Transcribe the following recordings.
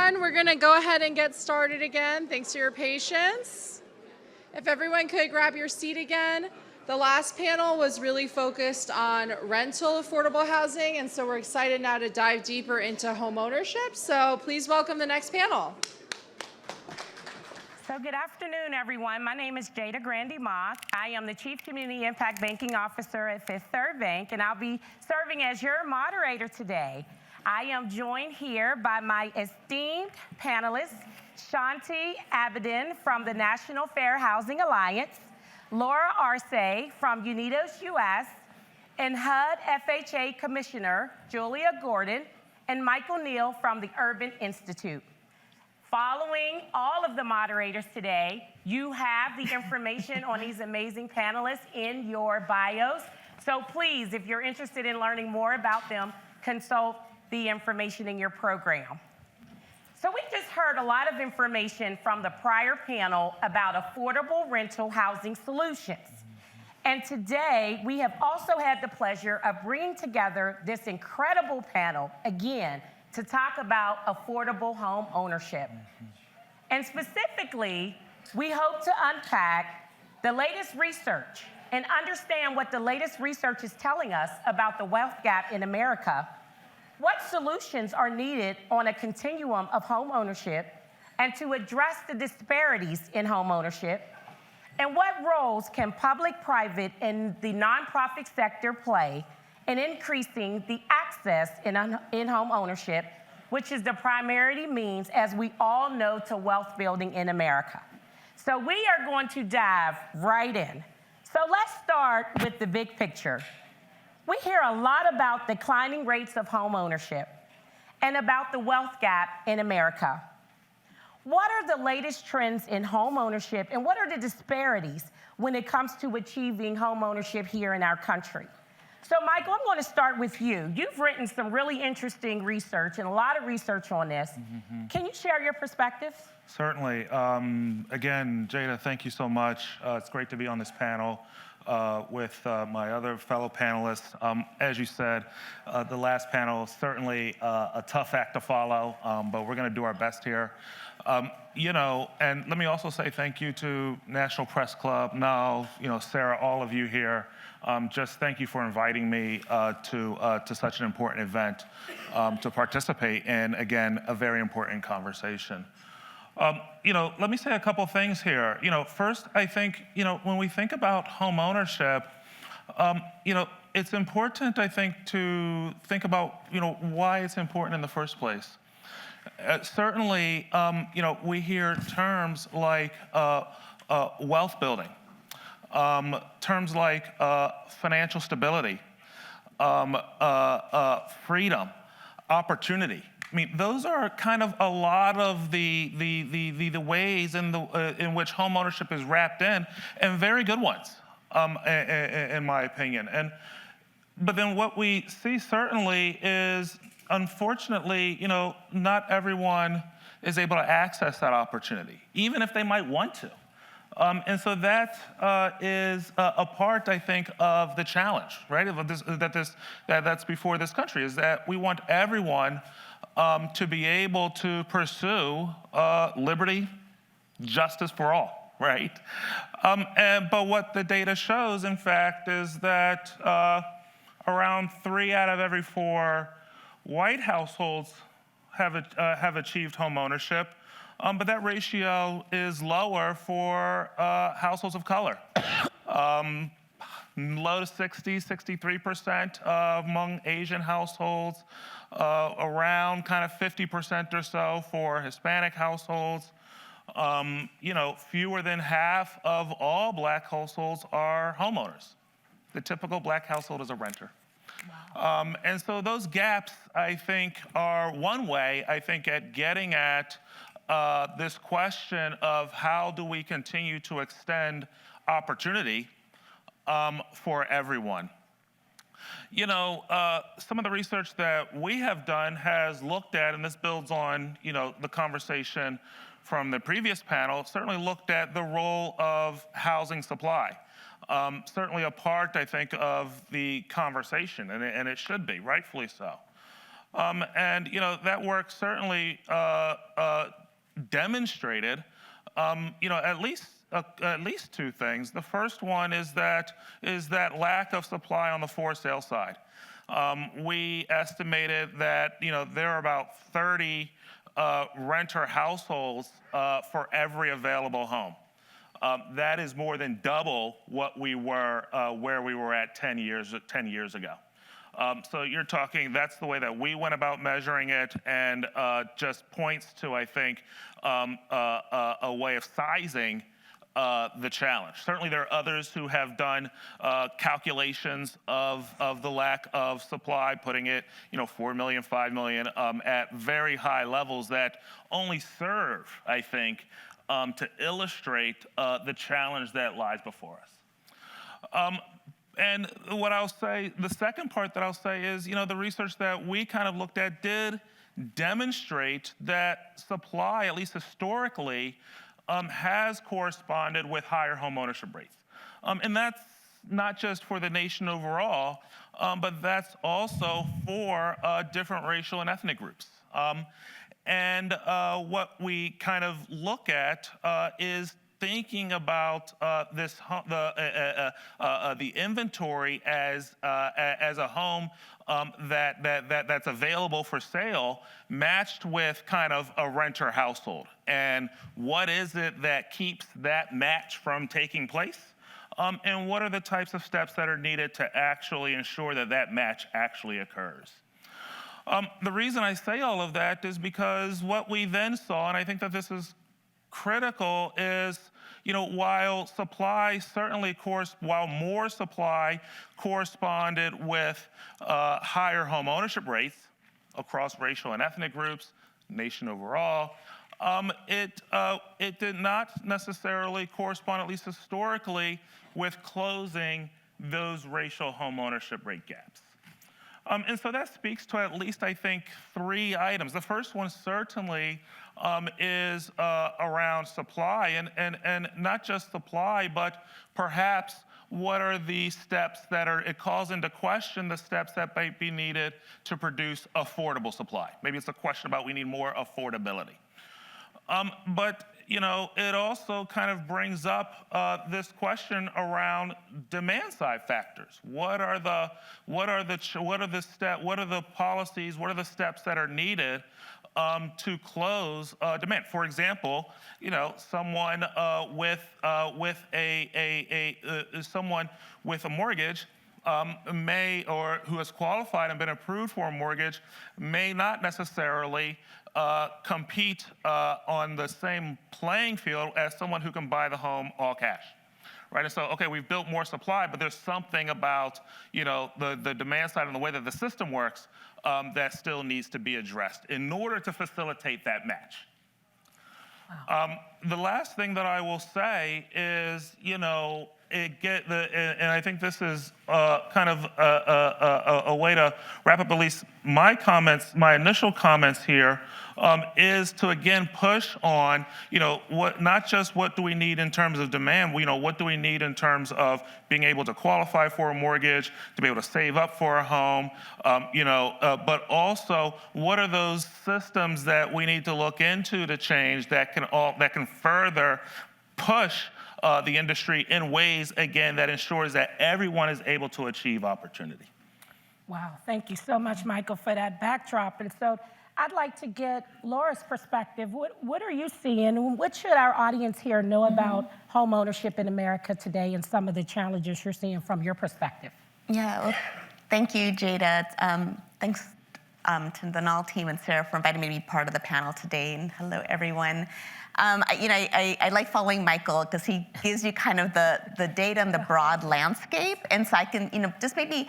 everyone. We're going to go ahead and get started again. Thanks for your patience. If everyone could grab your seat again. The last panel was really focused on rental affordable housing, and so we're excited now to dive deeper into home ownership. So please welcome the next panel. So good afternoon, everyone. My name is Jada Grandy-Mock. I am the Chief Community Impact Banking Officer at Fifth Third Bank, and I'll be serving as your moderator today. I am joined here by my esteemed panelists, Shanti Abedin from the National Fair Housing Alliance, Laura Arce from UnidosUS, and HUD FHA Commissioner Julia Gordon, and Michael Neal from the Urban Institute. Following all of the moderators today, you have the information on these amazing panelists in your bios. So please, if you're interested in learning more about them, consult the information in your program. So we just heard a lot of information from the prior panel about affordable rental housing solutions. And today, we have also had the pleasure of bringing together this incredible panel, again, to talk about affordable home ownership. And specifically, we hope to unpack the latest research and understand what the latest research is telling us about the wealth gap in America. What solutions are needed on a continuum of home ownership and to address the disparities in home ownership? And what roles can public, private, and the nonprofit sector play in increasing the access in home ownership, which is the primary means, as we all know, to wealth building in America? So we are going to dive right in. So let's start with the big picture. We hear a lot about declining rates of home ownership and about the wealth gap in America. What are the latest trends in home ownership, and what are the disparities when it comes to achieving home ownership here in our country? So Michael, I'm going to start with you. You've written some really interesting research and a lot of research on this. Can you share your perspective? Certainly. Again, Jada, thank you so much. It's great to be on this panel with my other fellow panelists. As you said, the last panel, certainly a tough act to follow, but we're going to do our best here. And let me also say thank you to National Press Club, NAAHL, Sarah, all of you here. Just thank you for inviting me to such an important event to participate in, again, a very important conversation. Let me say a couple things here. First, I think, when we think about home ownership, it's important, I think, to think about, why it's important in the first place. Certainly, we hear terms like wealth building, terms like financial stability, freedom, opportunity. I mean, those are kind of a lot of the ways in which home ownership is wrapped in, and very good ones, in my opinion. But then what we see certainly is, unfortunately, not everyone is able to access that opportunity, even if they might want to. And so that is a part, I think, of the challenge, right? That's before this country, is that we want everyone to be able to pursue liberty, justice for all, right? But what the data shows, in fact, is that around 3 out of every 4 white households have achieved home ownership, but that ratio is lower for households of color. Low to 60, 63% among Asian households, around kind of 50% or so for Hispanic households. Fewer than half of all black households are homeowners. The typical black household is a renter. Wow. And so those gaps, I think, are one way, I think, at getting at this question of how do we continue to extend opportunity for everyone. Some of the research that we have done has looked at, and this builds on, the conversation from the previous panel, certainly looked at the role of housing supply. Certainly a part, I think, of the conversation, and it should be, rightfully so. And that work certainly demonstrated at least two things. The first one is that lack of supply on the for sale side. We estimated that there are about 30 renter households for every available home. That is more than double what we were where we were at 10 years ago. So you're talking, that's the way that we went about measuring it, and just points to, I think, a way of sizing the challenge. Certainly there are others who have done calculations of the lack of supply, putting it 4 million, 5 million at very high levels that only serve, I think, to illustrate the challenge that lies before us. And what I'll say, the second part that I'll say is, the research that we kind of looked at did demonstrate that supply, at least historically, has corresponded with higher home ownership rates. And that's not just for the nation overall, but that's also for different racial and ethnic groups. And what we kind of look at is thinking about the inventory as a home that's available for sale, matched with kind of a renter household, and what is it that keeps that match from taking place, and what are the types of steps that are needed to actually ensure that that match actually occurs. The reason I say all of that is because what we then saw, and I think that this is critical, is while more supply corresponded with higher home ownership rates across racial and ethnic groups, nation overall, it did not necessarily correspond, at least historically, with closing those racial home ownership rate gaps. And so that speaks to at least, I think, 3 items. The first one certainly is around supply, and not just supply, but perhaps what are the steps it calls into question the steps that might be needed to produce affordable supply. Maybe it's a question about we need more affordability. But it also kind of brings up this question around demand side factors. What are the policies? What are the steps that are needed to close demand? For example, someone with a mortgage who has qualified and been approved for a mortgage may not necessarily compete on the same playing field as someone who can buy the home all cash, right? And so, okay, we've built more supply, but there's something about the demand side and the way that the system works that still needs to be addressed in order to facilitate that match. Wow. The last thing that I will say is, and I think this is kind of a way to wrap up at least my comments, my initial comments here, is to again push on, not just what do we need in terms of demand, what do we need in terms of being able to qualify for a mortgage, to be able to save up for a home, but also what are those systems that we need to look into to change that can further push the industry in ways, again, that ensures that everyone is able to achieve opportunity. Wow, thank you so much, Michael, for that backdrop. And so I'd like to get Laura's perspective. What are you seeing? What should our audience here know about home ownership in America today and some of the challenges you're seeing from your perspective? Yeah, well, thank you, Jada. Thanks to the NAAHL team and Sarah for inviting me to be part of the panel today. And hello, everyone. I like following Michael because he gives you kind of the data and the broad landscape. And so I can, just maybe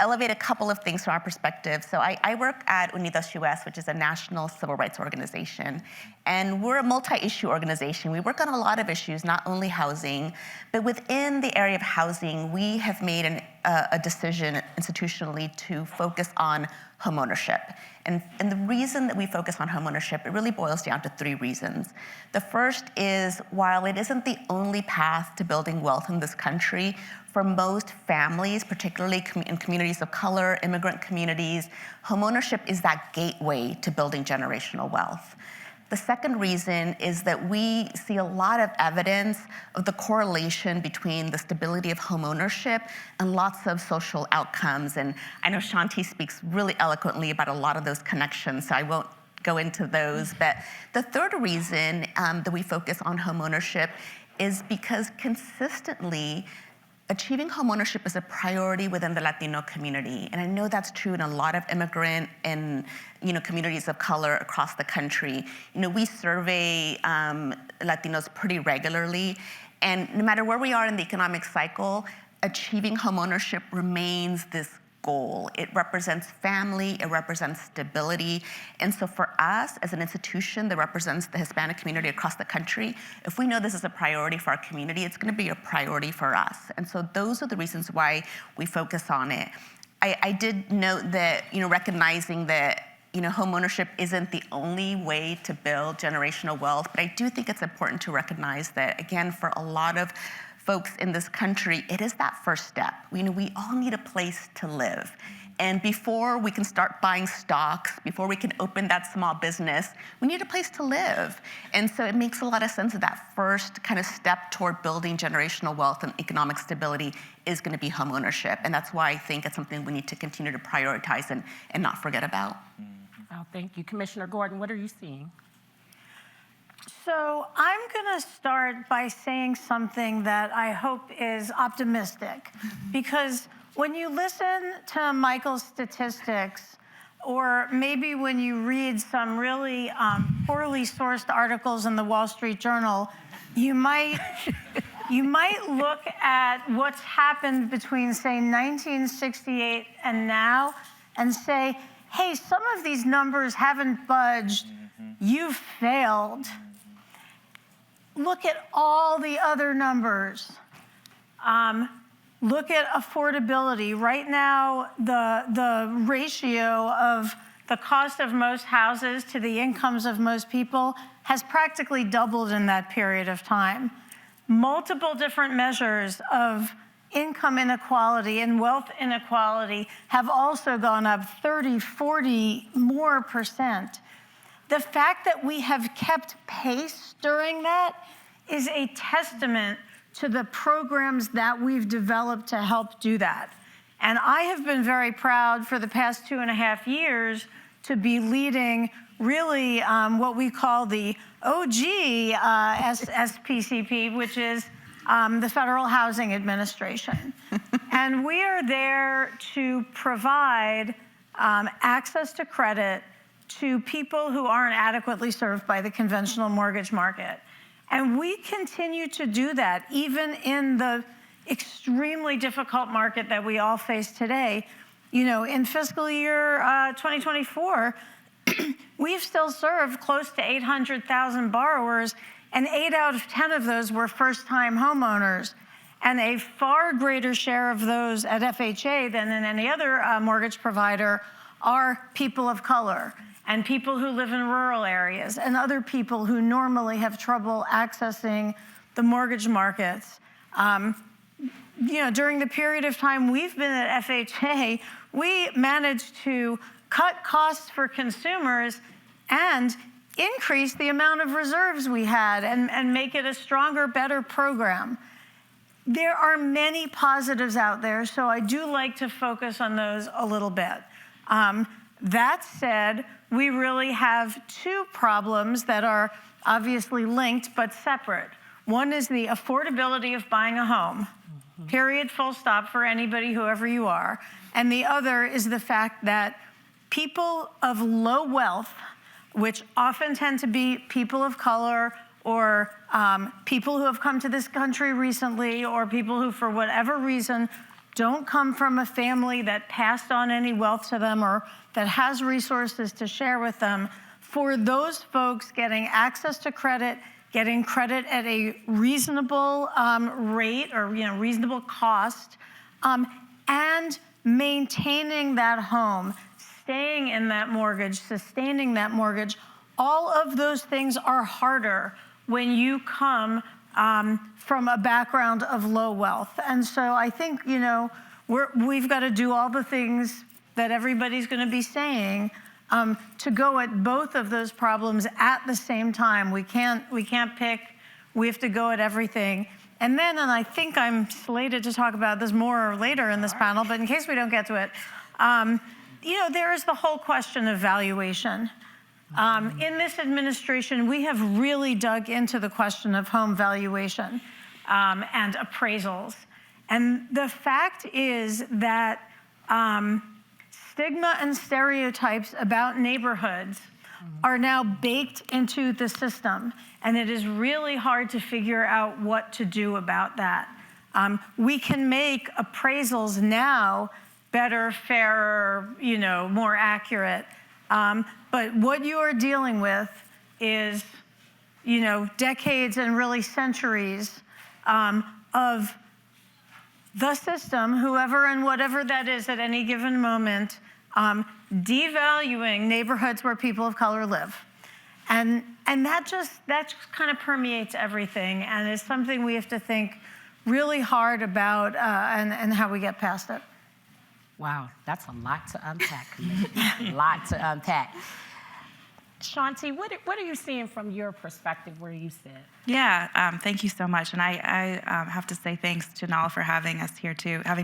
elevate a couple of things from our perspective. So I work at UnidosUS, which is a national civil rights organization. And we're a multi-issue organization. We work on a lot of issues, not only housing, but within the area of housing, we have made a decision institutionally to focus on homeownership. And the reason that we focus on homeownership, it really boils down to 3 reasons. The first is, while it isn't the only path to building wealth in this country, for most families, particularly in communities of color, immigrant communities, homeownership is that gateway to building generational wealth. The second reason is that we see a lot of evidence of the correlation between the stability of homeownership and lots of social outcomes. And I know Shanti speaks really eloquently about a lot of those connections, so I won't go into those. But the third reason that we focus on homeownership is because consistently, achieving homeownership is a priority within the Latino community. And I know that's true in a lot of immigrant and communities of color across the country. We survey Latinos pretty regularly. And no matter where we are in the economic cycle, achieving homeownership remains this goal. It represents family, it represents stability. And so for us as an institution that represents the Hispanic community across the country, if we know this is a priority for our community, it's gonna be a priority for us. And so those are the reasons why we focus on it. I did note that, recognizing that homeownership isn't the only way to build generational wealth, but I do think it's important to recognize that, again, for a lot of folks in this country, it is that first step. We all need a place to live. And before we can start buying stocks, before we can open that small business, we need a place to live. And so it makes a lot of sense that that first kind of step toward building generational wealth and economic stability is going to be homeownership. And that's why I think it's something we need to continue to prioritize and not forget about. Oh, thank you. Commissioner Gordon, what are you seeing? So I'm going to start by saying something that I hope is optimistic, because when you listen to Michael's statistics, or maybe when you read some really poorly sourced articles in the Wall Street Journal, you might look at what's happened between, say, 1968 and now and say, hey, some of these numbers haven't budged. You've failed. Look at all the other numbers. Look at affordability. Right now, the ratio of the cost of most houses to the incomes of most people has practically doubled in that period of time. Multiple different measures of income inequality and wealth inequality have also gone up 30, 40 more percent. The fact that we have kept pace during that is a testament to the programs that we've developed to help do that. And I have been very proud for the past 2.5 years to be leading really what we call the OG SPCP, which is the Federal Housing Administration. And we are there to provide access to credit to people who aren't adequately served by the conventional mortgage market. And we continue to do that even in the extremely difficult market that we all face today. In fiscal year 2024, we've still served close to 800,000 borrowers, and 8 out of 10 of those were first-time homeowners. And a far greater share of those at FHA than in any other mortgage provider are people of color and people who live in rural areas and other people who normally have trouble accessing the mortgage markets. During the period of time we've been at FHA, we managed to cut costs for consumers and increase the amount of reserves we had and make it a stronger, better program. There are many positives out there, so I do like to focus on those a little bit. That said, we really have 2 problems that are obviously linked but separate. One is the affordability of buying a home, period, full stop, for anybody, whoever you are. And the other is the fact that people of low wealth, which often tend to be people of color or people who have come to this country recently, or people who, for whatever reason, don't come from a family that passed on any wealth to them or that has resources to share with them, for those folks, getting access to credit, getting credit at a reasonable rate or reasonable cost, and maintaining that home, staying in that mortgage, sustaining that mortgage, all of those things are harder when you come from a background of low wealth. And so I think, you know, we've got to do all the things that everybody's going to be saying to go at both of those problems at the same time. We can't pick. We have to go at everything. And then, and I think I'm slated to talk about this more later in this panel, but in case we don't get to it, you know, there is the whole question of valuation. In this administration, we have really dug into the question of home valuation and appraisals. And the fact is that stigma and stereotypes about neighborhoods are now baked into the system, and it is really hard to figure out what to do about that. We can make appraisals now better, fairer, you know, more accurate, but what you are dealing with is, you know, decades and really centuries of the system, whoever and whatever that is at any given moment, devaluing neighborhoods where people of color live. And that just kind of permeates everything, and is something we have to think really hard about and how we get past it. Wow, that's a lot to unpack. A lot to unpack. Shanti, what are you seeing from your perspective where you sit? Yeah, thank you so much. And I have to say thanks to NAAHL for having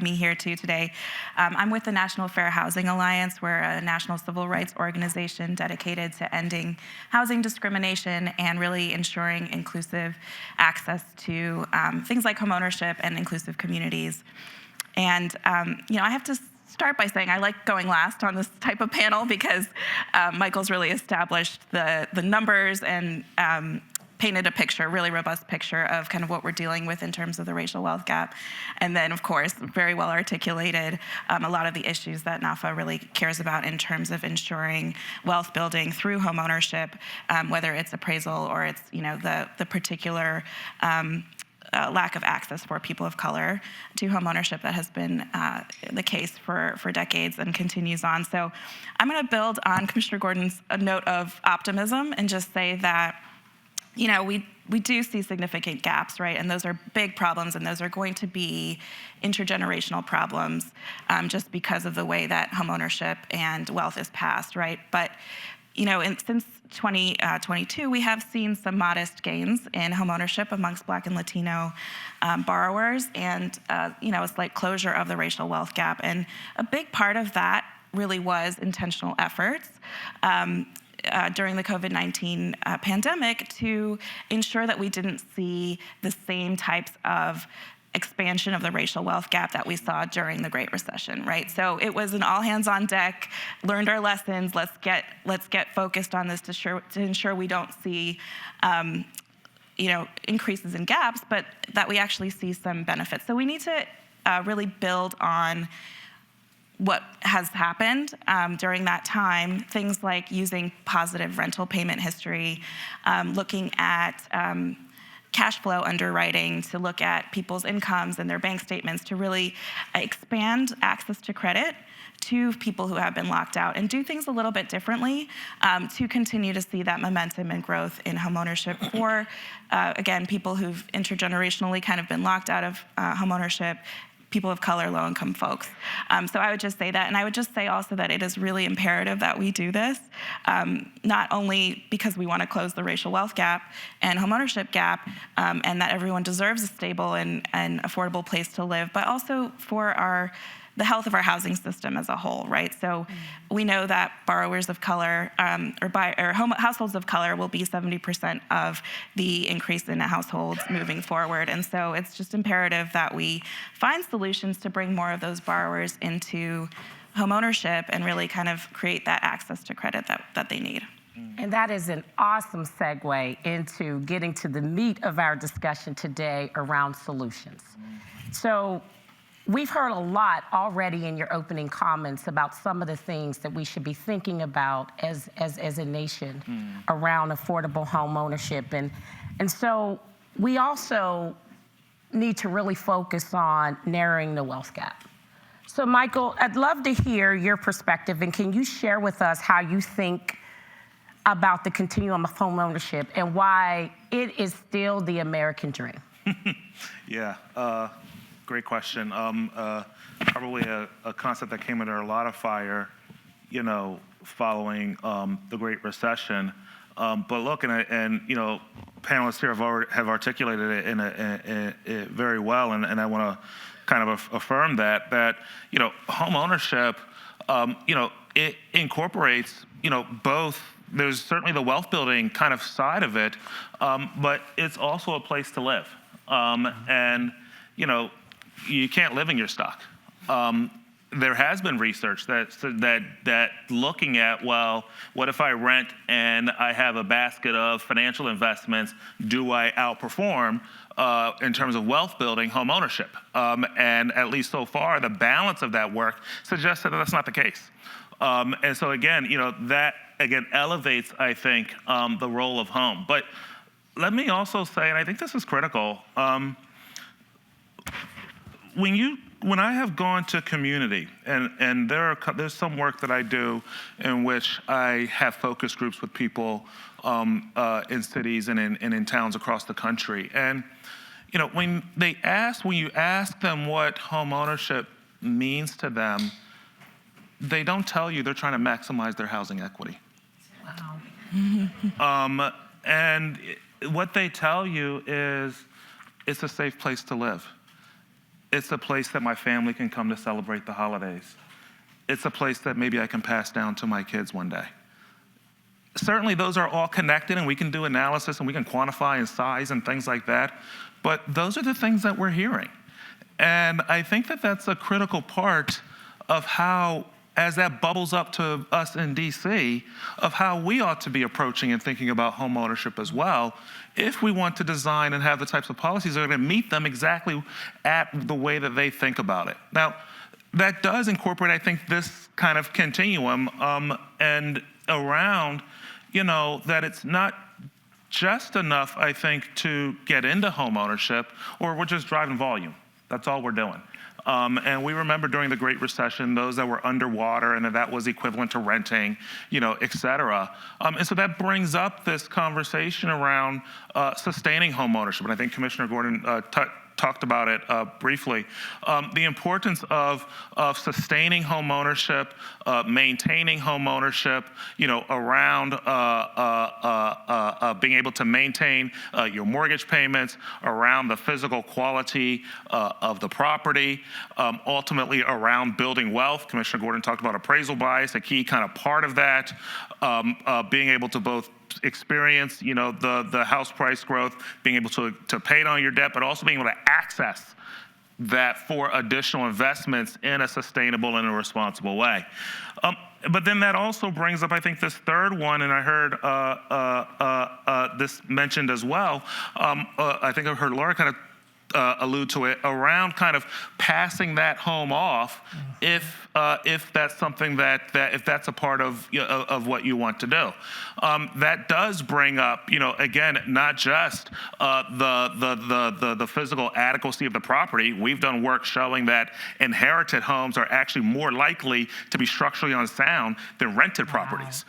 me here too today. I'm with the National Fair Housing Alliance. We're a national civil rights organization dedicated to ending housing discrimination and really ensuring inclusive access to things like homeownership and inclusive communities. And you know, I have to start by saying I like going last on this type of panel because Michael's really established the numbers and painted a picture, a really robust picture of kind of what we're dealing with in terms of the racial wealth gap. And then, of course, very well articulated a lot of the issues that NAAHL really cares about in terms of ensuring wealth building through homeownership, whether it's appraisal or it's, you know, the particular lack of access for people of color to homeownership that has been the case for decades and continues on. So I'm going to build on Commissioner Gordon's note of optimism and just say that, you know, we do see significant gaps, right? And those are big problems, and those are going to be intergenerational problems just because of the way that homeownership and wealth is passed, right? But, you know, since 2022, we have seen some modest gains in homeownership amongst Black and Latino borrowers, and you know, a slight closure of the racial wealth gap. And a big part of that really was intentional efforts during the COVID-19 pandemic to ensure that we didn't see the same types of expansion of the racial wealth gap that we saw during the Great Recession, right? So it was an all hands on deck, learned our lessons, let's get focused on this to ensure we don't see you know, increases in gaps, but that we actually see some benefits. So we need to really build on what has happened during that time, things like using positive rental payment history, looking at cash flow underwriting, to look at people's incomes and their bank statements, to really expand access to credit to people who have been locked out, and do things a little bit differently to continue to see that momentum and growth in homeownership for, again, people who've intergenerationally kind of been locked out of homeownership, people of color, low-income folks. So I would just say that, and I would just say also that it is really imperative that we do this, not only because we want to close the racial wealth gap and homeownership gap, and that everyone deserves a stable and affordable place to live, but also for the health of our housing system as a whole, right? So we know that borrowers of color households of color will be 70% of the increase in households moving forward. And so it's just imperative that we find solutions to bring more of those borrowers into homeownership and really kind of create that access to credit that they need. And that is an awesome segue into getting to the meat of our discussion today around solutions. So we've heard a lot already in your opening comments about some of the things that we should be thinking about as a nation around affordable home ownership. And so we also need to really focus on narrowing the wealth gap. So Michael, I'd love to hear your perspective, and can you share with us how you think about the continuum of home ownership and why it is still the American dream? Yeah, great question. Probably a concept that came under a lot of fire, following the Great Recession. But look, and panelists here have articulated it very well, and I want to kind of affirm that home ownership, it incorporates both. There's certainly the wealth building kind of side of it, but it's also a place to live, and you can't live in your stock. There has been research that looking at, well, what if I rent and I have a basket of financial investments? Do I outperform in terms of wealth building home ownership? And at least so far, the balance of that work suggests that that's not the case. And so again, that again elevates, I think, the role of home. But let me also say, and I think this is critical, when I have gone to community, and there's some work that I do in which I have focus groups with people in cities and in towns across the country, and when you ask them what home ownership means to them, they don't tell you they're trying to maximize their housing equity. Wow. And what they tell you is it's a safe place to live. It's a place that my family can come to celebrate the holidays. It's a place that maybe I can pass down to my kids one day. Certainly those are all connected, and we can do analysis and we can quantify and size and things like that, but those are the things that we're hearing. And I think that that's a critical part of how, as that bubbles up to us in DC, of how we ought to be approaching and thinking about home ownership as well, if we want to design and have the types of policies that are going to meet them exactly at the way that they think about it. Now, that does incorporate, I think, this kind of continuum and around, that it's not just enough, I think, to get into home ownership, or we're just driving volume. That's all we're doing. And we remember during the Great Recession, those that were underwater, and that was equivalent to renting, et cetera. And so that brings up this conversation around sustaining home ownership. And I think Commissioner Gordon talked about it briefly. The importance of sustaining home ownership, maintaining home ownership, around being able to maintain your mortgage payments, around the physical quality of the property, ultimately around building wealth. Commissioner Gordon talked about appraisal bias, a key kind of part of that, being able to both experience, the house price growth, being able to pay down your debt, but also being able to access that for additional investments in a sustainable and a responsible way. But then that also brings up, I think, this third one, and I heard this mentioned as well. I think I heard Laura kind of allude to it, around kind of passing that home off if that's something if that's a part of what you want to do. That does bring up, again, not just the physical adequacy of the property. We've done work showing that inherited homes are actually more likely to be structurally unsound than rented properties.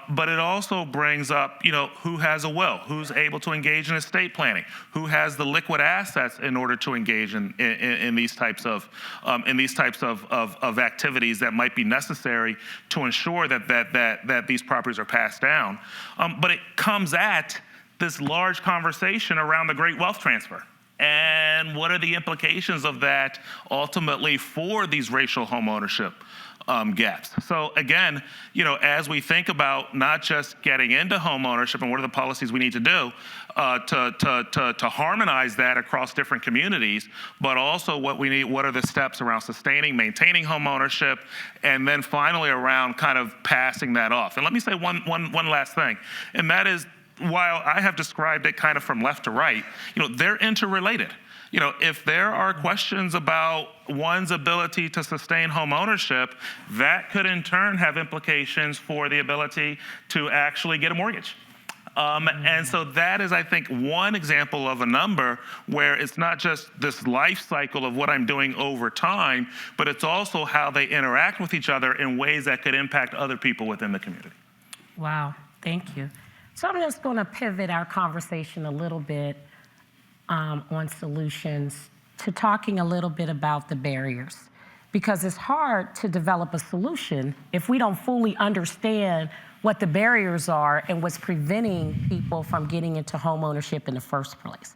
But it also brings up, who has a will, who's able to engage in estate planning, who has the liquid assets in order to engage in these types of activities that might be necessary to ensure that these properties are passed down. But it comes at this large conversation around the great wealth transfer. And what are the implications of that ultimately for these racial home ownership gaps? So again, as we think about not just getting into home ownership and what are the policies we need to do to harmonize that across different communities, but also what are the steps around sustaining, maintaining home ownership, and then finally around kind of passing that off. And let me say one last thing, and that is, while I have described it kind of from left to right, they're interrelated. If there are questions about one's ability to sustain home ownership, that could in turn have implications for the ability to actually get a mortgage. And so that is, I think, one example of a number where it's not just this life cycle of what I'm doing over time, but it's also how they interact with each other in ways that could impact other people within the community. Wow, thank you. So I'm just going to pivot our conversation a little bit on solutions to talking a little bit about the barriers, because it's hard to develop a solution if we don't fully understand what the barriers are and what's preventing people from getting into homeownership in the first place.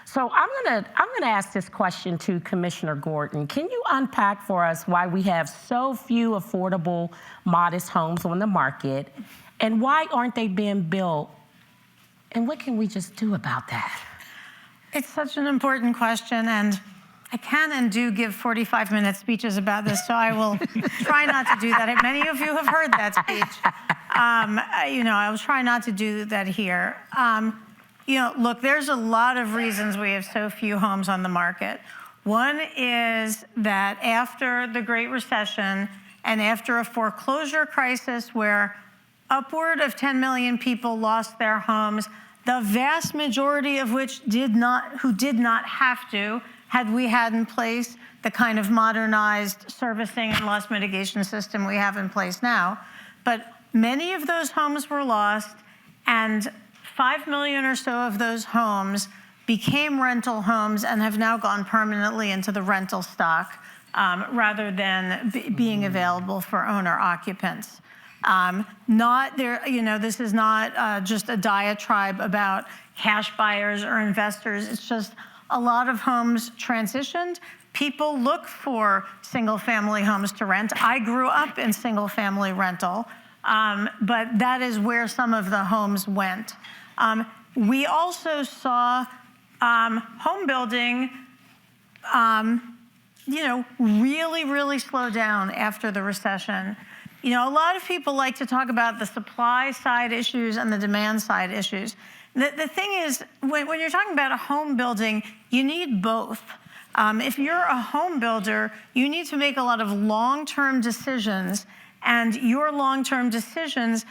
So I'm gonna ask this question to Commissioner Gordon. Can you unpack for us why we have so few affordable, modest homes on the market, and why aren't they being built, and what can we just do about that? It's such an important question, and I can and do give 45-minute speeches about this, so I will try not to do that. Many of you have heard that speech. I will try not to do that here. Look, there's a lot of reasons we have so few homes on the market. One is that after the Great Recession and after a foreclosure crisis where upward of 10 million people lost their homes, the vast majority of which did not have to, had we had in place the kind of modernized servicing and loss mitigation system we have in place now. But many of those homes were lost, and 5 million or so of those homes became rental homes and have now gone permanently into the rental stock rather than being available for owner occupants. This is not just a diatribe about cash buyers or investors. It's just a lot of homes transitioned. People look for single-family homes to rent. I grew up in single-family rental, but that is where some of the homes went. We also saw home building, really, really slow down after the recession. A lot of people like to talk about the supply side issues and the demand side issues. The thing is, when you're talking about a home building, you need both. If you're a home builder, you need to make a lot of long-term decisions, and your long-term decisions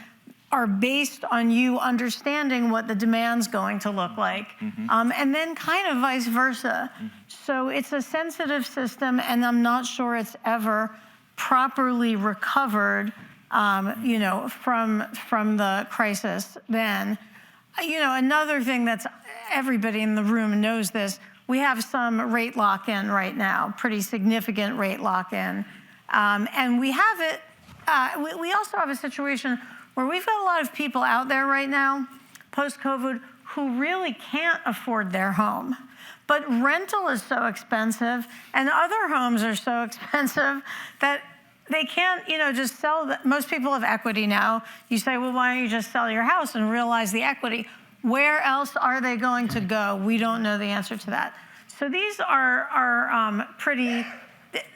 are based on you understanding what the demand's going to look like, and then kind of vice versa. So it's a sensitive system, and I'm not sure it's ever properly recovered, from the crisis then. Another thing that's, everybody in the room knows this, we have some rate lock-in right now, pretty significant rate lock-in. And we have it, we also have a situation where we've got a lot of people out there right now, post-COVID, who really can't afford their home. But rental is so expensive, and other homes are so expensive that they can't, just sell. Most people have equity now. You say, well, why don't you just sell your house and realize the equity? Where else are they going to go? We don't know the answer to that. So these are pretty,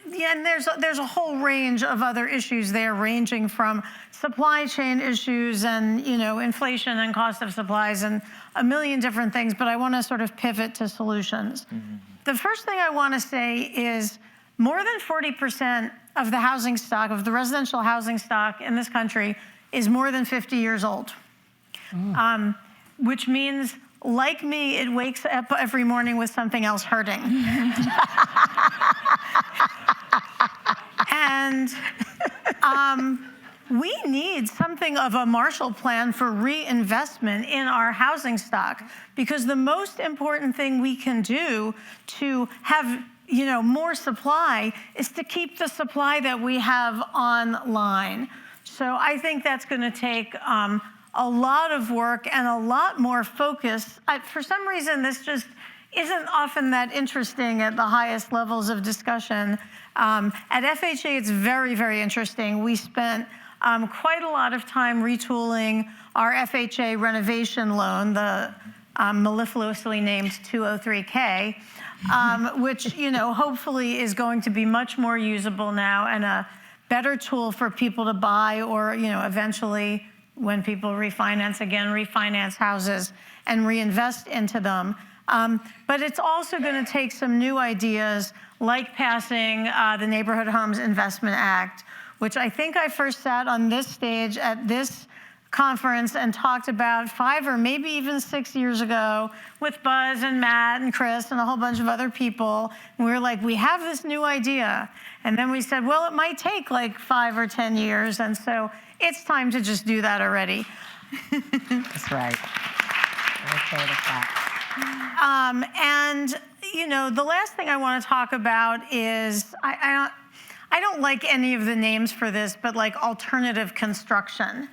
and there's a whole range of other issues there, ranging from supply chain issues and, inflation and cost of supplies and a million different things, but I want to sort of pivot to solutions. The first thing I want to say is more than 40% of the housing stock, of the residential housing stock in this country is more than 50 years old, which means, like me, it wakes up every morning with something else hurting. And we need something of a Marshall Plan for reinvestment in our housing stock, because the most important thing we can do to have more supply is to keep the supply that we have online. So I think that's going to take a lot of work and a lot more focus. For some reason, this just isn't often that interesting at the highest levels of discussion. At FHA, it's very, very interesting. We spent quite a lot of time retooling our FHA renovation loan, the mellifluously named 203K, which hopefully is going to be much more usable now and a better tool for people to buy, or eventually, when people refinance houses and reinvest into them. But it's also going to take some new ideas, like passing the Neighborhood Homes Investment Act, which I think I first sat on this stage at this conference and talked about 5 or maybe even 6 years ago with Buzz and Matt and Chris and a whole bunch of other people. And we were like, we have this new idea. And then we said, well, it might take like 5 or 10 years. And so it's time to just do that already. That's right. Okay, that's that. And, you know, the last thing I want to talk about is, I don't like any of the names for this, but like alternative construction.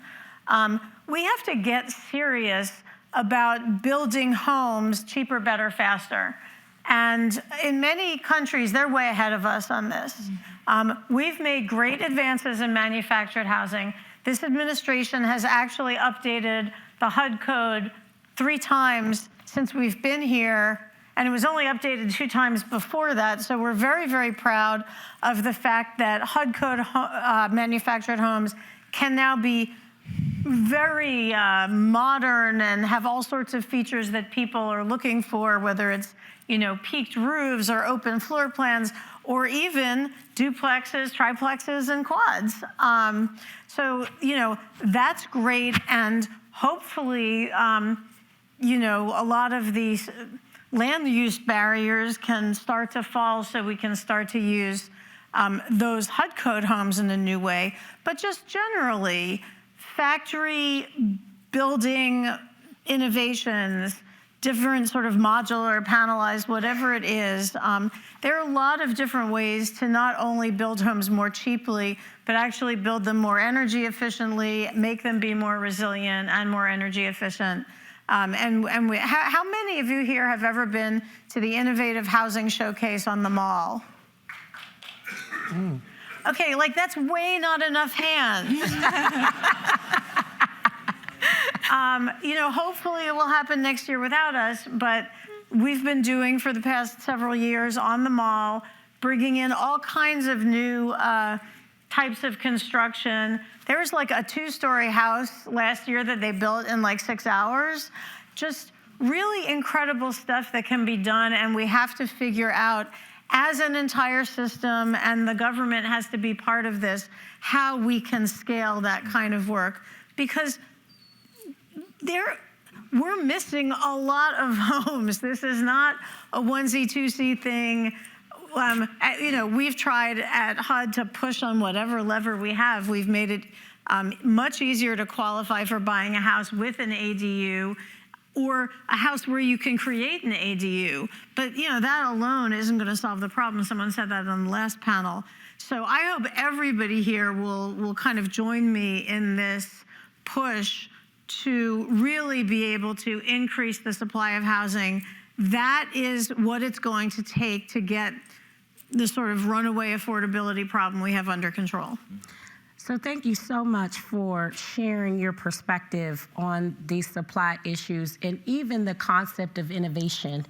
We have to get serious about building homes cheaper, better, faster. And in many countries, they're way ahead of us on this. We've made great advances in manufactured housing. This administration has actually updated the HUD code 3 times since we've been here, and it was only updated 2 times before that. So we're very, very proud of the fact that HUD code manufactured homes can now be very modern and have all sorts of features that people are looking for, whether it's, you know, peaked roofs or open floor plans, or even duplexes, triplexes, and quads. So, you know, that's great, and hopefully, you know, a lot of these land use barriers can start to fall so we can start to use those HUD code homes in a new way. But just generally, factory building innovations, different sort of modular, panelized, whatever it is, there are a lot of different ways to not only build homes more cheaply, but actually build them more energy efficiently, make them be more resilient and more energy efficient. How many of you here have ever been to the Innovative Housing Showcase on the Mall? Okay, like that's way not enough hands. You know, hopefully it will happen next year without us, but we've been doing for the past several years on the Mall, bringing in all kinds of new types of construction. There was like a 2-story house last year that they built in like 6 hours. Just really incredible stuff that can be done, and we have to figure out as an entire system, and the government has to be part of this, how we can scale that kind of work. Because we're missing a lot of homes. This is not a onesie, twosie thing. You know, we've tried at HUD to push on whatever lever we have. We've made it much easier to qualify for buying a house with an ADU, or a house where you can create an ADU. But, you know, that alone isn't going to solve the problem. Someone said that on the last panel. So I hope everybody here will kind of join me in this push to really be able to increase the supply of housing. That is what it's going to take to get the sort of runaway affordability problem we have under control. So thank you so much for sharing your perspective on these supply issues, and even the concept of innovation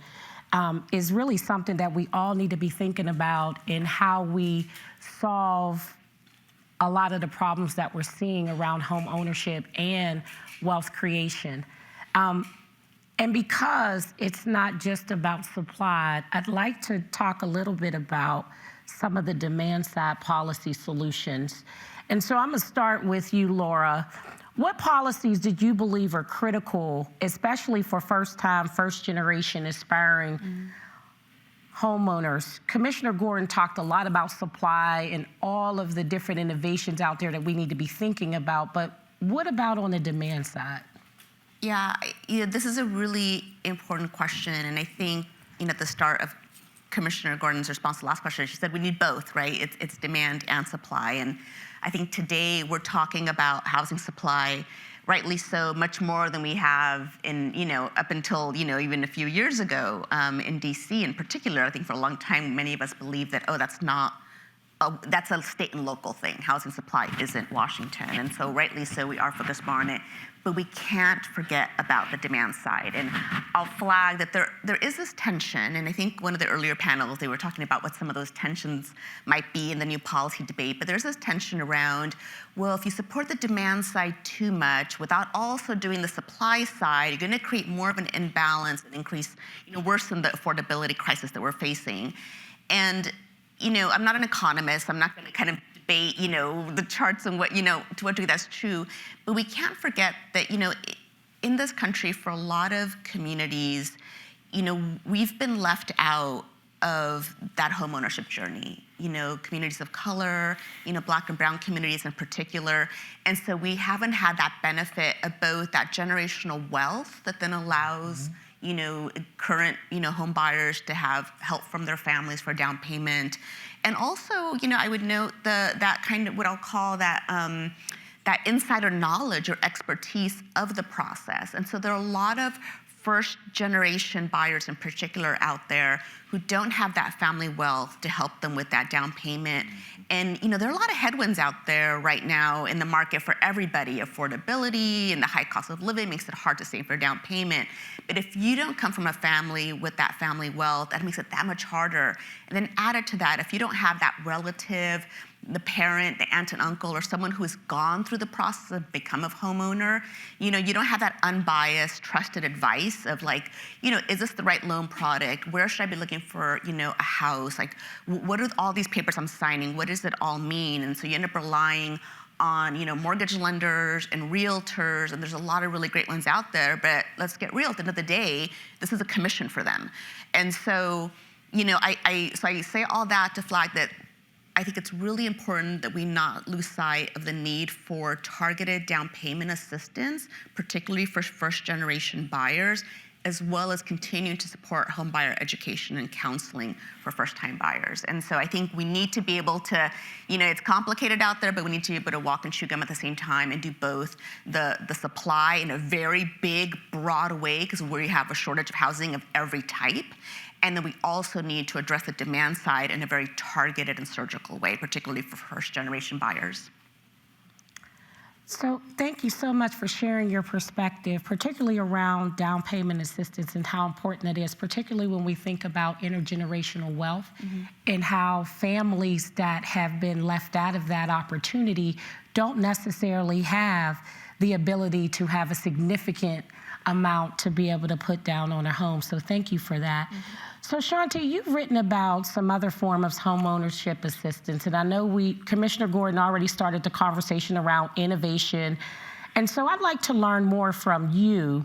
is really something that we all need to be thinking about in how we solve a lot of the problems that we're seeing around home ownership and wealth creation. And because it's not just about supply, I'd like to talk a little bit about some of the demand side policy solutions. And so I'm gonna start with you, Laura. What policies did you believe are critical, especially for first-time, first-generation aspiring homeowners? Commissioner Gordon talked a lot about supply and all of the different innovations out there that we need to be thinking about, but what about on the demand side? Yeah, this is a really important question, and I think, at the start of Commissioner Gordon's response to the last question, she said we need both, right? It's demand and supply, and I think today we're talking about housing supply, rightly so, much more than we have in, up until, even a few years ago in DC in particular. I think for a long time, many of us believed that, that's a state and local thing. Housing supply isn't Washington, and so rightly so, we are focused more on it. But we can't forget about the demand side. And I'll flag that there is this tension, and I think one of the earlier panels, they were talking about what some of those tensions might be in the new policy debate, but there's this tension around, well, if you support the demand side too much without also doing the supply side, you're gonna create more of an imbalance and increase, worsen the affordability crisis that we're facing. And I'm not an economist. I'm not going to kind of debate, the charts and what, to what degree that's true. But we can't forget that, in this country, for a lot of communities, we've been left out of that homeownership journey. Communities of color, Black and brown communities in particular. And so we haven't had that benefit of both that generational wealth that then allows, current, home buyers to have help from their families for down payment. And also, I would note that kind of what I'll call that, that insider knowledge or expertise of the process. And so there are a lot of first generation buyers in particular out there who don't have that family wealth to help them with that down payment. And there are a lot of headwinds out there right now in the market for everybody. Affordability and the high cost of living makes it hard to save for down payment. But if you don't come from a family with that family wealth, that makes it that much harder. And then added to that, if you don't have that relative, the parent, the aunt and uncle, or someone who has gone through the process of become a homeowner, you don't have that unbiased, trusted advice of like, is this the right loan product? Where should I be looking for, a house? Like, what are all these papers I'm signing? What does it all mean? And so you end up relying on, mortgage lenders and realtors, and there's a lot of really great ones out there, but let's get real, at the end of the day, this is a commission for them. And so, I say all that to flag that I think it's really important that we not lose sight of the need for targeted down payment assistance, particularly for first-generation buyers, as well as continuing to support home buyer education and counseling for first-time buyers. And so I think we need to be able to, it's complicated out there, but we need to be able to walk and chew gum at the same time and do both the supply in a very big, broad way, because we have a shortage of housing of every type. And then we also need to address the demand side in a very targeted and surgical way, particularly for first-generation buyers. So thank you so much for sharing your perspective, particularly around down payment assistance and how important it is, particularly when we think about intergenerational wealth and how families that have been left out of that opportunity don't necessarily have the ability to have a significant amount to be able to put down on a home. So thank you for that. So Shanti, you've written about some other form of homeownership assistance, and I know Commissioner Gordon already started the conversation around innovation, and so I'd like to learn more from you.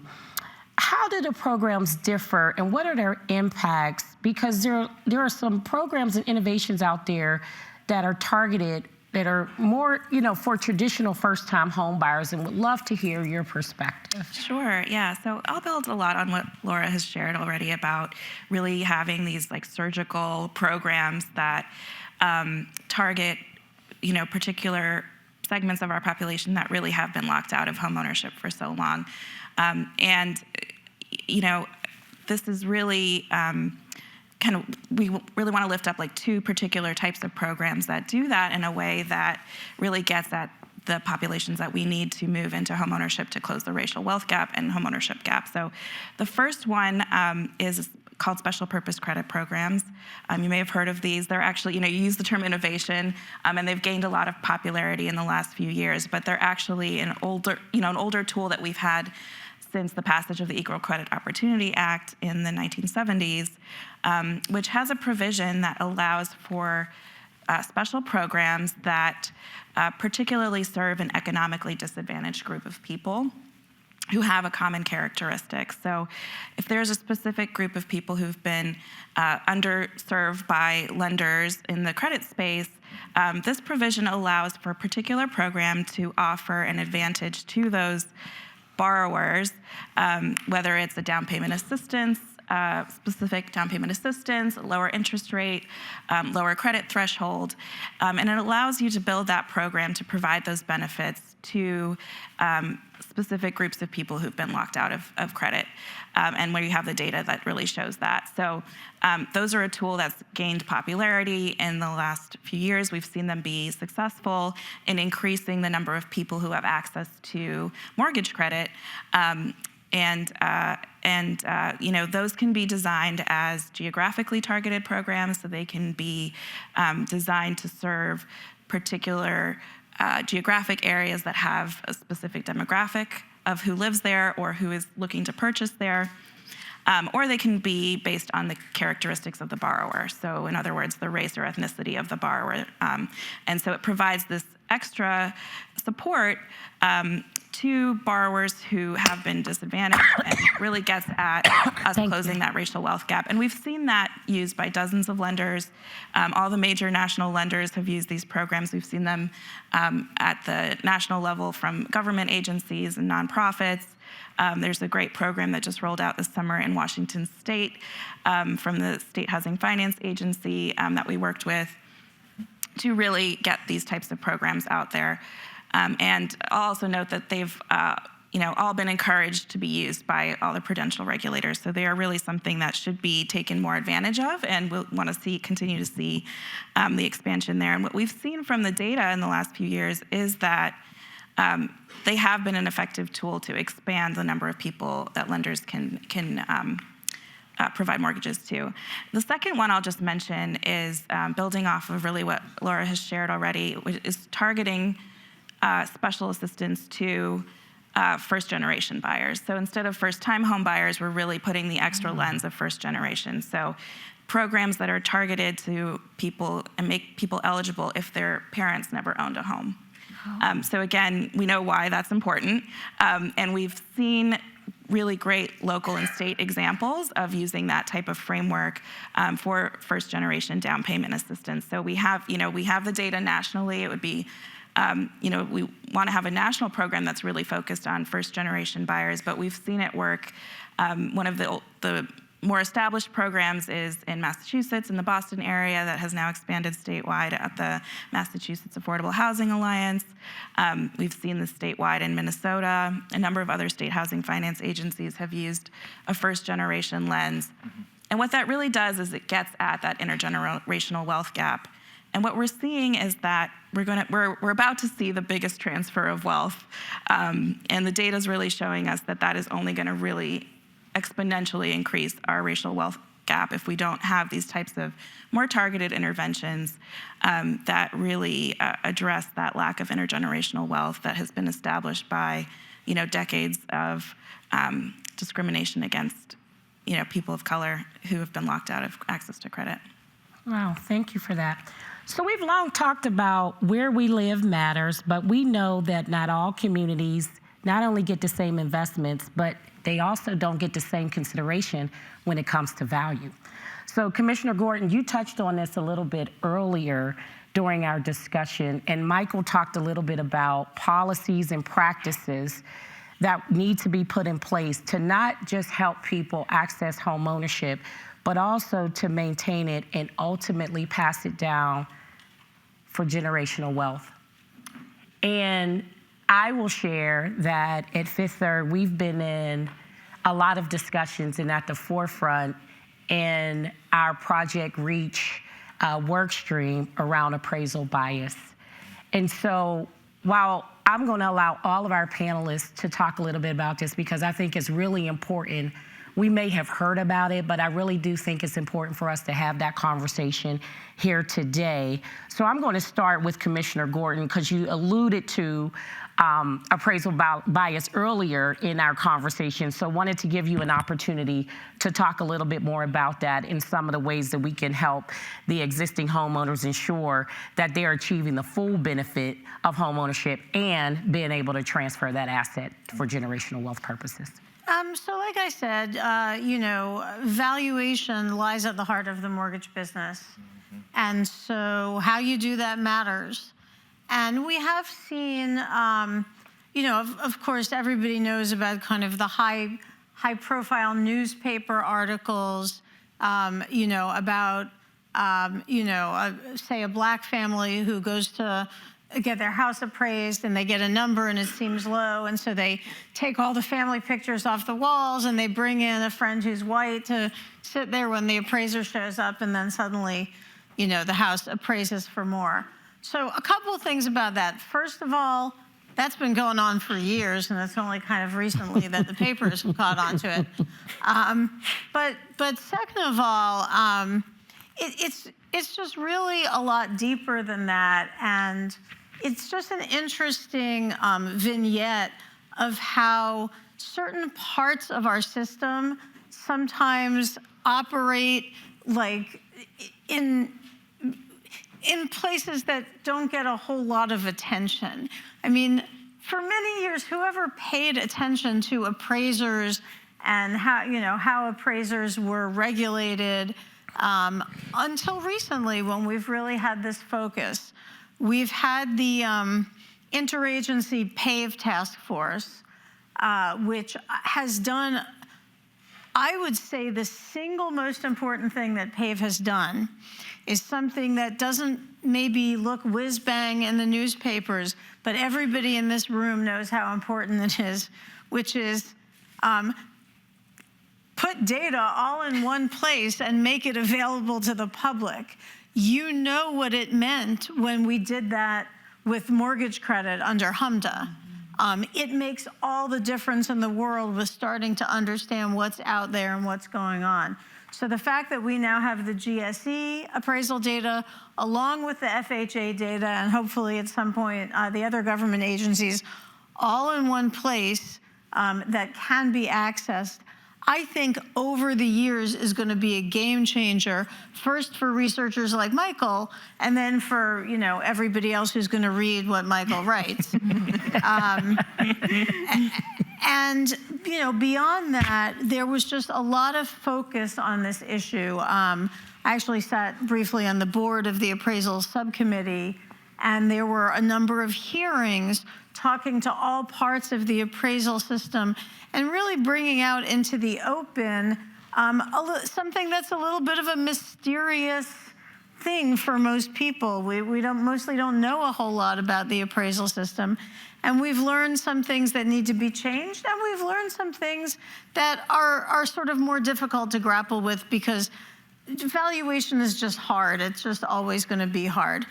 How do the programs differ, and what are their impacts? Because there are some programs and innovations out there that are targeted, that are more, for traditional first-time home buyers, and would love to hear your perspective. Sure, yeah. So I'll build a lot on what Laura has shared already about really having these like surgical programs that target, particular segments of our population that really have been locked out of homeownership for so long. This is really we really want to lift up like two particular types of programs that do that in a way that really gets at the populations that we need to move into homeownership to close the racial wealth gap and homeownership gap. So the first one is called special purpose credit programs. You may have heard of these. They're actually, you use the term innovation, and they've gained a lot of popularity in the last few years, but they're actually an older tool that we've had since the passage of the Equal Credit Opportunity Act in the 1970s, which has a provision that allows for special programs that particularly serve an economically disadvantaged group of people who have a common characteristic. So if there's a specific group of people who've been underserved by lenders in the credit space, this provision allows for a particular program to offer an advantage to those borrowers, whether it's a down payment assistance, specific down payment assistance, lower interest rate, lower credit threshold, and it allows you to build that program to provide those benefits to specific groups of people who've been locked out of credit, and where you have the data that really shows that. So those are a tool that's gained popularity in the last few years. We've seen them be successful in increasing the number of people who have access to mortgage credit. Those can be designed as geographically targeted programs, so they can be designed to serve particular geographic areas that have a specific demographic of who lives there or who is looking to purchase there. or they can be based on the characteristics of the borrower. So in other words, the race or ethnicity of the borrower. And so it provides this extra support to borrowers who have been disadvantaged and really gets at us closing that racial wealth gap. And we've seen that used by dozens of lenders. All the major national lenders have used these programs. We've seen them at the national level from government agencies and nonprofits. There's a great program that just rolled out this summer in Washington State from the State Housing Finance Agency that we worked with to really get these types of programs out there. And I'll also note that they've all been encouraged to be used by all the prudential regulators. So they are really something that should be taken more advantage of, and we'll want to continue to see the expansion there. And what we've seen from the data in the last few years is that they have been an effective tool to expand the number of people that lenders can provide mortgages to. The second one I'll just mention is building off of really what Laura has shared already, which is targeting special assistance to first-generation buyers. So instead of first-time home buyers, we're really putting the extra lens of first generation. So programs that are targeted to people and make people eligible if their parents never owned a home. So again, we know why that's important, and we've seen really great local and state examples of using that type of framework for first-generation down payment assistance. So we have the data nationally. It would be we want to have a national program that's really focused on first-generation buyers, but we've seen it work. One of the more established programs is in Massachusetts, in the Boston area, that has now expanded statewide at the Massachusetts Affordable Housing Alliance. We've seen this statewide in Minnesota. A number of other state housing finance agencies have used a first-generation lens. And what that really does is it gets at that intergenerational wealth gap. And what we're seeing is that we're about to see the biggest transfer of wealth. And the data is really showing us that that is only going to really exponentially increase our racial wealth gap if we don't have these types of more targeted interventions that really address that lack of intergenerational wealth that has been established by decades of discrimination against people of color who have been locked out of access to credit. Wow, thank you for that. So we've long talked about where we live matters, but we know that not all communities not only get the same investments, but they also don't get the same consideration when it comes to value. So Commissioner Gordon, you touched on this a little bit earlier during our discussion, and Michael talked a little bit about policies and practices that need to be put in place to not just help people access home ownership, but also to maintain it and ultimately pass it down for generational wealth. And I will share that at Fifth Third, we've been in a lot of discussions and at the forefront in our Project Reach work stream around appraisal bias. And so while I'm going to allow all of our panelists to talk a little bit about this because I think it's really important. We may have heard about it, but I really do think it's important for us to have that conversation here today. So I'm going to start with Commissioner Gordon because you alluded to appraisal bias earlier in our conversation. So wanted to give you an opportunity to talk a little bit more about that and some of the ways that we can help the existing homeowners ensure that they're achieving the full benefit of homeownership and being able to transfer that asset for generational wealth purposes. So like I said, valuation lies at the heart of the mortgage business. And so how you do that matters. And we have seen, of course, everybody knows about kind of the high-profile newspaper articles, about, say, a black family who goes to get their house appraised and they get a number and it seems low, and so they take all the family pictures off the walls and they bring in a friend who's white to sit there when the appraiser shows up, and then suddenly, the house appraises for more. So a couple of things about that. First of all, that's been going on for years, and it's only kind of recently that the papers have caught on to it. But second of all, it's just really a lot deeper than that, and it's just an interesting vignette of how certain parts of our system sometimes operate like in places that don't get a whole lot of attention. I mean, for many years, whoever paid attention to appraisers and how appraisers were regulated, until recently when we've really had this focus. We've had the interagency PAVE task force, which has done, I would say, the single most important thing that PAVE has done is something that doesn't maybe look whiz-bang in the newspapers, but everybody in this room knows how important it is, which is put data all in one place and make it available to the public. You know what it meant when we did that with mortgage credit under HMDA. It makes all the difference in the world with starting to understand what's out there and what's going on. So the fact that we now have the GSE appraisal data along with the FHA data and hopefully at some point the other government agencies all in one place that can be accessed, I think over the years is going to be a game changer, first for researchers like Michael, and then for everybody else who's going to read what Michael writes. And beyond that, there was just a lot of focus on this issue. I actually sat briefly on the board of the appraisal subcommittee, and there were a number of hearings talking to all parts of the appraisal system and really bringing out into the open something that's a little bit of a mysterious thing for most people. We mostly don't know a whole lot about the appraisal system. And we've learned some things that need to be changed, and we've learned some things that are sort of more difficult to grapple with because valuation is just hard. It's just always going to be hard.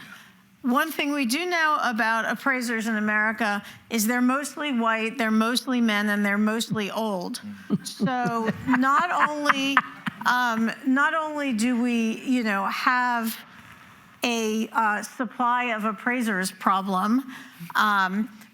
One thing we do know about appraisers in America is they're mostly white, they're mostly men, and they're mostly old. So not only do we, have a supply of appraisers problem,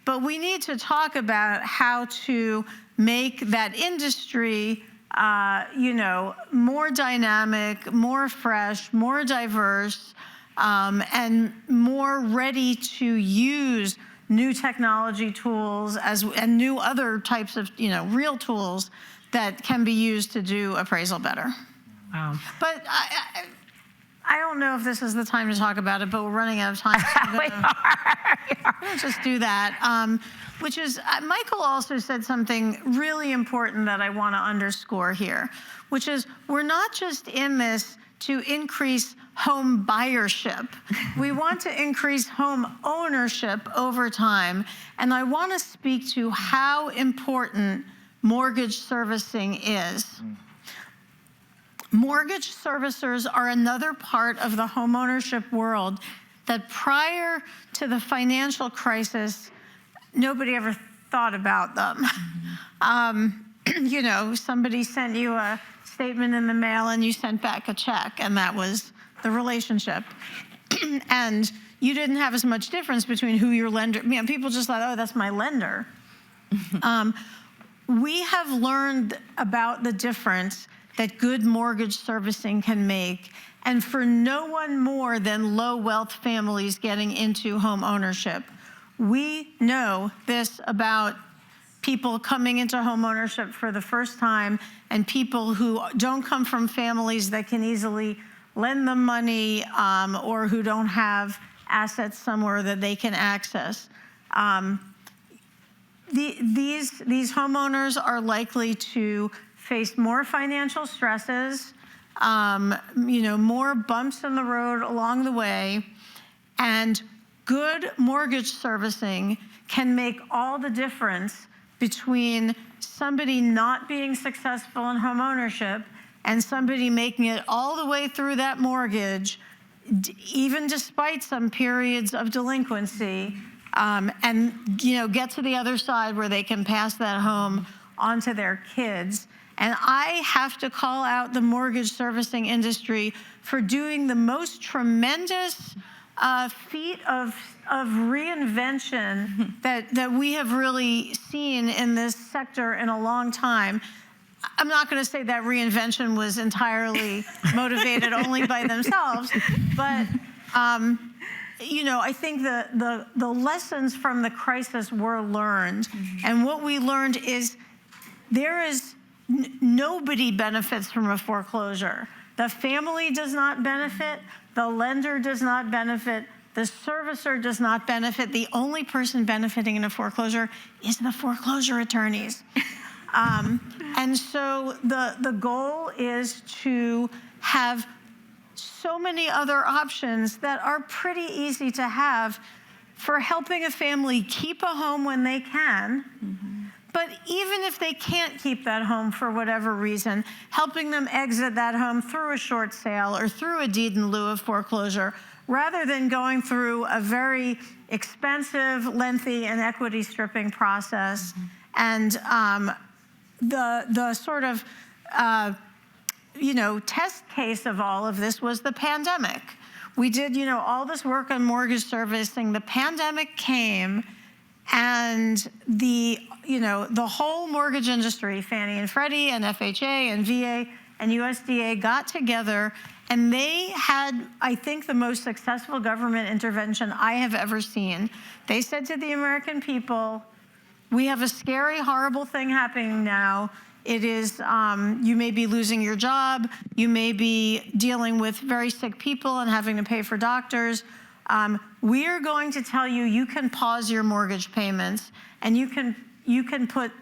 but we need to talk about how to make that industry, more dynamic, more fresh, more diverse, and more ready to use new technology tools and new other types of real tools that can be used to do appraisal better. Wow. But I don't know if this is the time to talk about it, but we're running out of time. So I'm gonna just do that. Which is, Michael also said something really important that I want to underscore here, which is we're not just in this to increase home buyership. We want to increase home ownership over time. And I want to speak to how important mortgage servicing is. Mortgage servicers are another part of the homeownership world that prior to the financial crisis, nobody ever thought about them. Somebody sent you a statement in the mail and you sent back a check, and that was the relationship. And you didn't have as much difference between who your lender, people just thought, oh, that's my lender. We have learned about the difference that good mortgage servicing can make, and for no one more than low wealth families getting into home ownership. We know this about people coming into home ownership for the first time and people who don't come from families that can easily lend them money or who don't have assets somewhere that they can access. These homeowners are likely to face more financial stresses, more bumps in the road along the way, and good mortgage servicing can make all the difference between somebody not being successful in home ownership and somebody making it all the way through that mortgage, even despite some periods of delinquency, and get to the other side where they can pass that home onto their kids. And I have to call out the mortgage servicing industry for doing the most tremendous feat of reinvention that we have really seen in this sector in a long time. I'm not going to say that reinvention was entirely motivated only by themselves, but you know, I think the lessons from the crisis were learned, and what we learned is there is nobody benefits from a foreclosure. The family does not benefit, the lender does not benefit, the servicer does not benefit. The only person benefiting in a foreclosure is the foreclosure attorneys. And so the goal is to have so many other options that are pretty easy to have for helping a family keep a home when they can. But even if they can't keep that home for whatever reason, helping them exit that home through a short sale or through a deed in lieu of foreclosure, rather than going through a very expensive, lengthy, and equity stripping process. And the sort of, you know, test case of all of this was the pandemic. We did, you know, all this work on mortgage servicing. The pandemic came, and the whole mortgage industry, Fannie and Freddie and FHA and VA and USDA got together, and they had, I think, the most successful government intervention I have ever seen. They said to the American people, we have a scary, horrible thing happening now. It is, you may be losing your job. You may be dealing with very sick people and having to pay for doctors. We are going to tell you, you can pause your mortgage payments, and you can put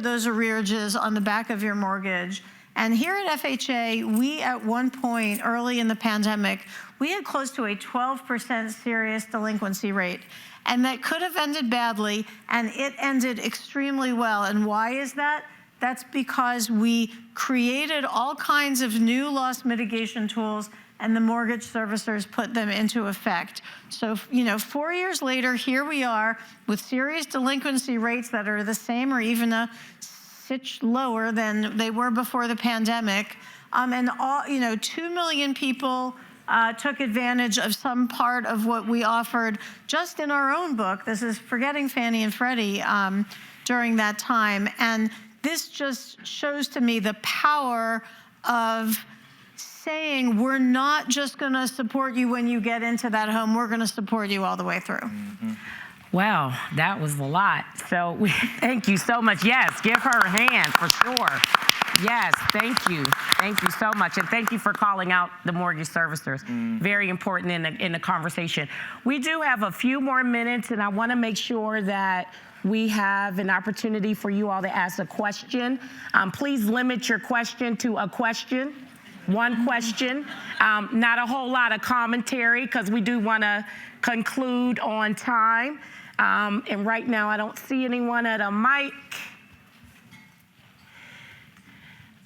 those arrearages on the back of your mortgage. And here at FHA, we at one point early in the pandemic, we had close to a 12% serious delinquency rate. And that could have ended badly, and it ended extremely well. And why is that? That's because we created all kinds of new loss mitigation tools, and the mortgage servicers put them into effect. So, you know, 4 years later, here we are with serious delinquency rates that are the same or even a stitch lower than they were before the pandemic. And all, you know, 2 million people took advantage of some part of what we offered just in our own book. This is Forgetting Fannie and Freddie during that time. And this just shows to me the power of saying, we're not just going to support you when you get into that home, we're going to support you all the way through. Wow, that was a lot. So we thank you so much. Yes, give her a hand for sure. Yes, thank you. Thank you so much. And thank you for calling out the mortgage servicers. Very important in the conversation. We do have a few more minutes, and I want to make sure that we have an opportunity for you all to ask a question. Please limit your question to a question. One question, not a whole lot of commentary, because we do want to conclude on time. And right now, I don't see anyone at a mic.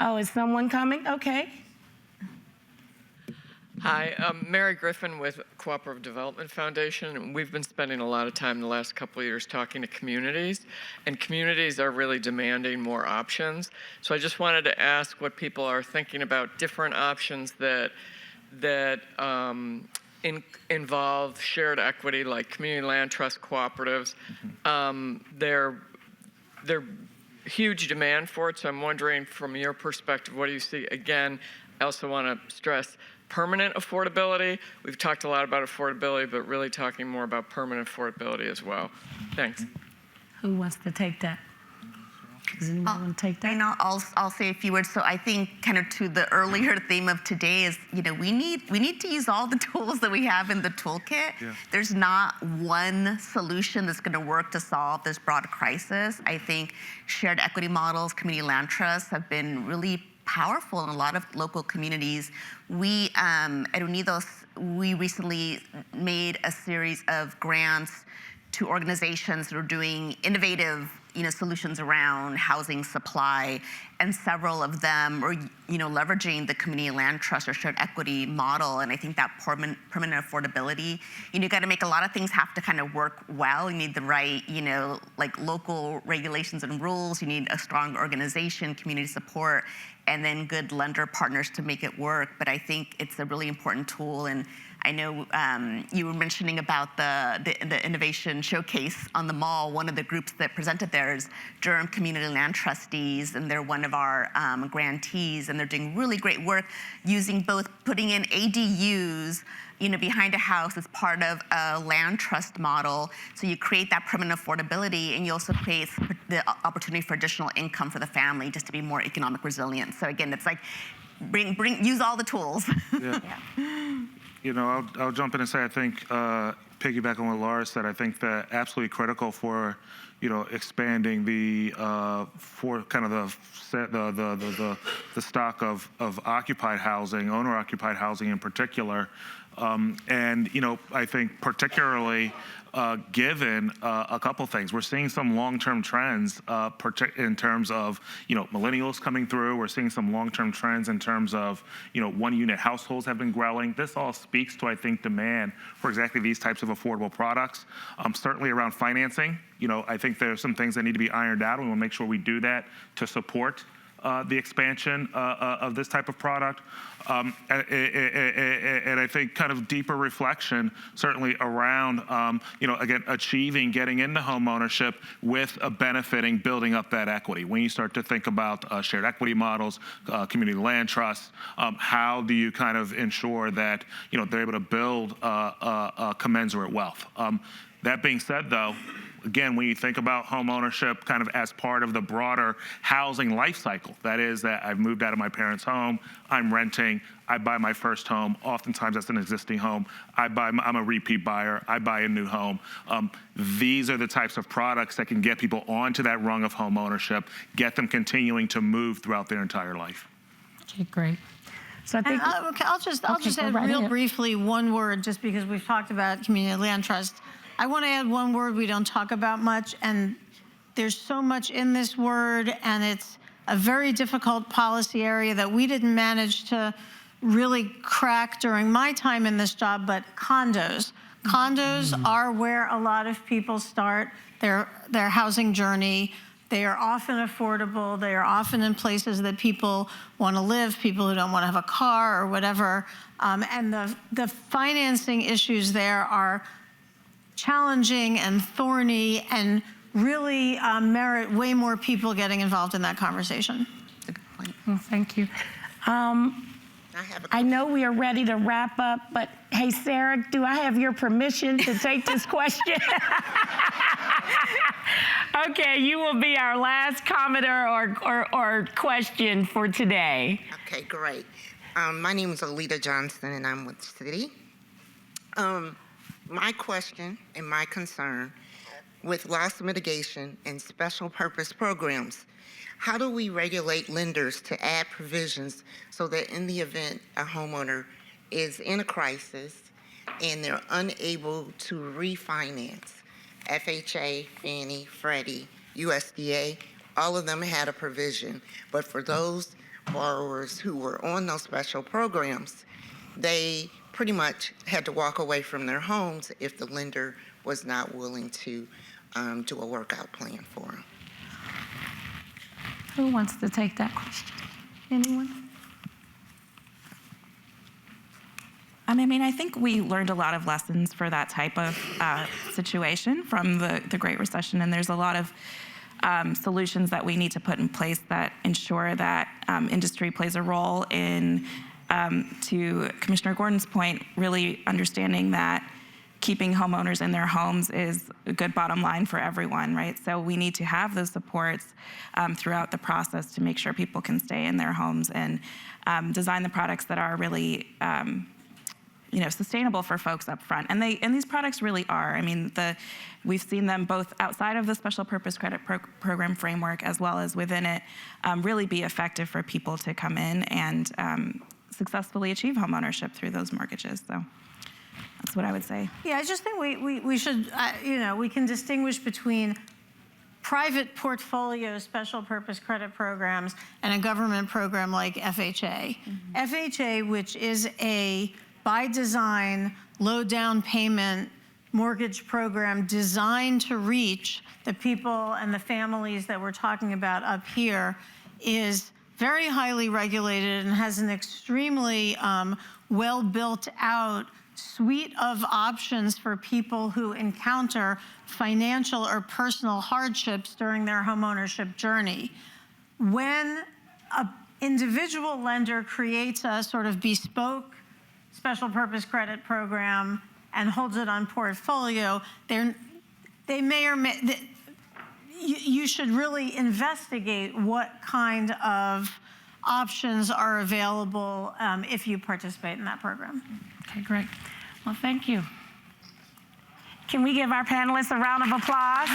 Oh, is someone coming? Okay. Hi, I'm Mary Griffin with Cooperative Development Foundation, and we've been spending a lot of time the last couple of years talking to communities, and communities are really demanding more options. So I just wanted to ask what people are thinking about different options that involve shared equity, like community land trust cooperatives. They're huge demand for it, so I'm wondering from your perspective, what do you see? Again, I also want to stress permanent affordability. We've talked a lot about affordability, but really talking more about permanent affordability as well. Thanks. Who wants to take that? Does anyone want to take that? And I'll say a few words. So I think kind of to the earlier theme of today is, you know, we need to use all the tools that we have in the toolkit. Yeah. There's not one solution that's going to work to solve this broad crisis. I think shared equity models, community land trusts have been really powerful in a lot of local communities. We at Unidos, we recently made a series of grants to organizations that are doing innovative, you know, solutions around housing supply, and several of them are, you know, leveraging the community land trust or shared equity model. And I think that permanent affordability, you know, you got to make a lot of things have to kind of work well. You need the right, you know, like local regulations and rules. You need a strong organization, community support, and then good lender partners to make it work. But I think it's a really important tool. And I know you were mentioning about the innovation showcase on the mall. One of the groups that presented there is Durham Community Land Trustees, and they're one of of our grantees, and they're doing really great work using putting in ADUs behind a house as part of a land trust model. So you create that permanent affordability, and you also create the opportunity for additional income for the family just to be more economic resilient. So again, it's like use all the tools. Yeah. I'll jump in and say, I think, piggyback on what Laura said, I think that absolutely critical for, expanding the for kind of the stock of occupied housing, owner-occupied housing in particular. And I think particularly given a couple things, we're seeing some long-term trends in terms of millennials coming through. We're seeing some long-term trends in terms of one-unit households have been growing. This all speaks to, I think, demand for exactly these types of affordable products. Certainly around financing, I think there are some things that need to be ironed out, and we want to make sure we do that to support the expansion of this type of product. And I think kind of deeper reflection, certainly around, again, achieving, getting into home ownership with benefiting, building up that equity. When you start to think about shared equity models, community land trusts, how do you kind of ensure that, they're able to build commensurate wealth? That being said, though, again, when you think about home ownership kind of as part of the broader housing life cycle, that is that I've moved out of my parents' home, I'm renting, I buy my first home, oftentimes that's an existing home, I'm a repeat buyer, I buy a new home. These are the types of products that can get people onto that rung of home ownership, get them continuing to move throughout their entire life. Okay, great. So I think I'll just add real briefly one word, just because we've talked about community land trust. I want to add one word we don't talk about much, and there's so much in this word, and it's a very difficult policy area that we didn't manage to really crack during my time in this job, but condos. Condos are where a lot of people start their housing journey. They are often affordable. They are often in places that people want to live, people who don't want to have a car or whatever. And the financing issues there are challenging and thorny and really merit way more people getting involved in that conversation. That's a good point. Well, thank you. I know we are ready to wrap up, but hey, Sarah, do I have your permission to take this question? Okay, you will be our last commenter or question for today. Okay, great. My name is Alita Johnson, and I'm with City. My question and my concern with loss mitigation and special purpose programs, how do we regulate lenders to add provisions so that in the event a homeowner is in a crisis and they're unable to refinance, FHA, Fannie, Freddie, USDA, all of them had a provision, but for those borrowers who were on those special programs, they pretty much had to walk away from their homes if the lender was not willing to do a workout plan for them. Who wants to take that question? Anyone? I mean, I think we learned a lot of lessons for that type of situation from the Great Recession, and there's a lot of solutions that we need to put in place that ensure that industry plays a role in, to Commissioner Gordon's point, really understanding that keeping homeowners in their homes is a good bottom line for everyone, right? So we need to have those supports throughout the process to make sure people can stay in their homes and design the products that are really sustainable for folks up front. And these products really are. I mean, we've seen them both outside of the special purpose credit program framework as well as within it really be effective for people to come in and successfully achieve homeownership through those mortgages. So that's what I would say. Yeah, I just think we should, we can distinguish between private portfolio special purpose credit programs and a government program like FHA. Mm-hmm. FHA, which is a, by design, low down payment mortgage program designed to reach the people and the families that we're talking about up here, is very highly regulated and has an extremely well built out suite of options for people who encounter financial or personal hardships during their homeownership journey. When a individual lender creates a sort of bespoke special purpose credit program and holds it on portfolio, they may or may, you should really investigate what kind of options are available if you participate in that program. Okay, great. Well, thank you. Can we give our panelists a round of applause?